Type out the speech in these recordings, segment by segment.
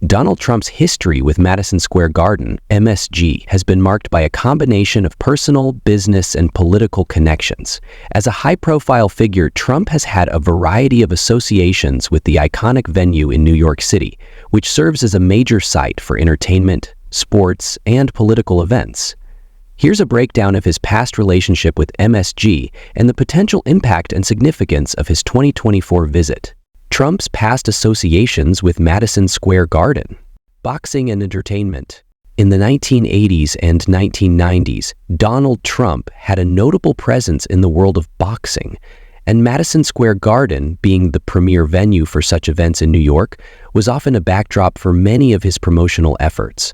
Donald Trump's history with Madison Square Garden, MSG, has been marked by a combination of personal, business, and political connections. As a high-profile figure, Trump has had a variety of associations with the iconic venue in New York City, which serves as a major site for entertainment, sports, and political events. Here's a breakdown of his past relationship with MSG and the potential impact and significance of his 2024 visit. Trump's past associations with Madison Square Garden. Boxing and entertainment. In the 1980s and 1990s, Donald Trump had a notable presence in the world of boxing, and Madison Square Garden, being the premier venue for such events in New York, was often a backdrop for many of his promotional efforts.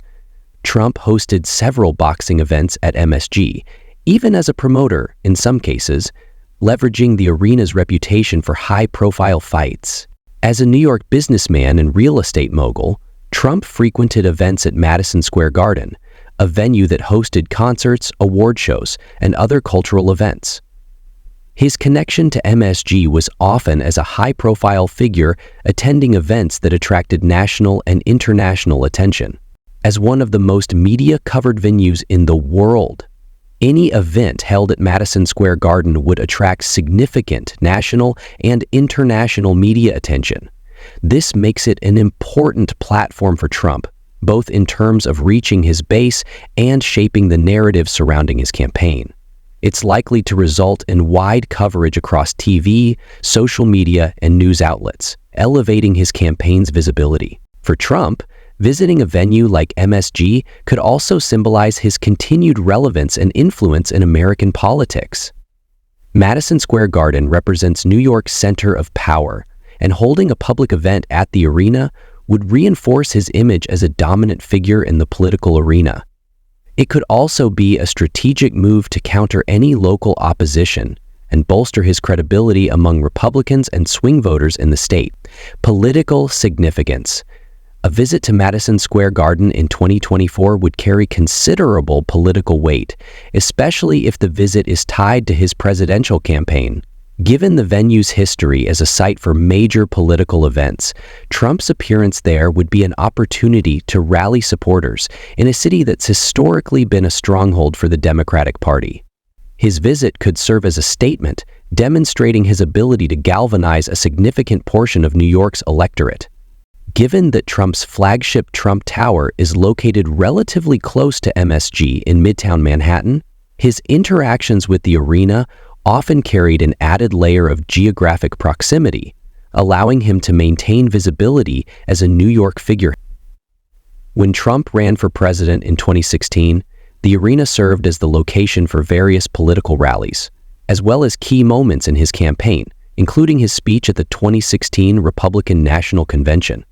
Trump hosted several boxing events at MSG, even as a promoter in some cases, leveraging the arena's reputation for high-profile fights. As a New York businessman and real estate mogul, Trump frequented events at Madison Square Garden, a venue that hosted concerts, award shows, and other cultural events. His connection to MSG was often as a high-profile figure attending events that attracted national and international attention. As one of the most media-covered venues in the world, any event held at Madison Square Garden would attract significant national and international media attention. This makes it an important platform for Trump, both in terms of reaching his base and shaping the narrative surrounding his campaign. It's likely to result in wide coverage across TV, social media, and news outlets, elevating his campaign's visibility. For Trump, visiting a venue like MSG could also symbolize his continued relevance and influence in American politics. Madison Square Garden represents New York's center of power, and holding a public event at the arena would reinforce his image as a dominant figure in the political arena. It could also be a strategic move to counter any local opposition and bolster his credibility among Republicans and swing voters in the state. Political significance. A visit to Madison Square Garden in 2024 would carry considerable political weight, especially if the visit is tied to his presidential campaign. Given the venue's history as a site for major political events, Trump's appearance there would be an opportunity to rally supporters in a city that's historically been a stronghold for the Democratic Party. His visit could serve as a statement, demonstrating his ability to galvanize a significant portion of New York's electorate. Given that Trump's flagship Trump Tower is located relatively close to MSG in Midtown Manhattan, his interactions with the arena often carried an added layer of geographic proximity, allowing him to maintain visibility as a New York figure. When Trump ran for president in 2016, the arena served as the location for various political rallies, as well as key moments in his campaign, including his speech at the 2016 Republican National Convention.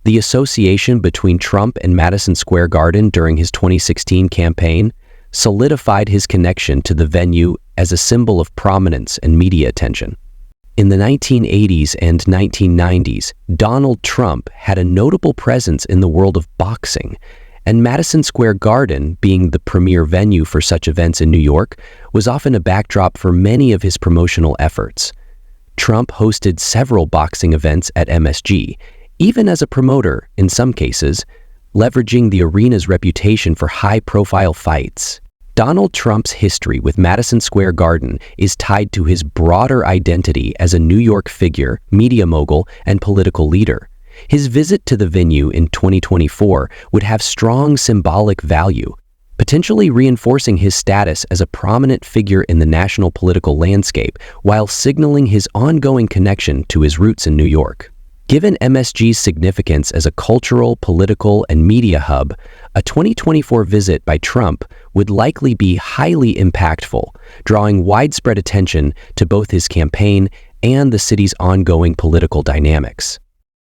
The association between Trump and Madison Square Garden during his 2016 campaign solidified his connection to the venue as a symbol of prominence and media attention. In the 1980s and 1990s, Donald Trump had a notable presence in the world of boxing, and Madison Square Garden, being the premier venue for such events in New York, was often a backdrop for many of his promotional efforts. Trump hosted several boxing events at MSG, even as a promoter in some cases, leveraging the arena's reputation for high-profile fights. Donald Trump's history with Madison Square Garden is tied to his broader identity as a New York figure, media mogul, and political leader. His visit to the venue in 2024 would have strong symbolic value, potentially reinforcing his status as a prominent figure in the national political landscape while signaling his ongoing connection to his roots in New York. Given MSG's significance as a cultural, political, and media hub, a 2024 visit by Trump would likely be highly impactful, drawing widespread attention to both his campaign and the city's ongoing political dynamics.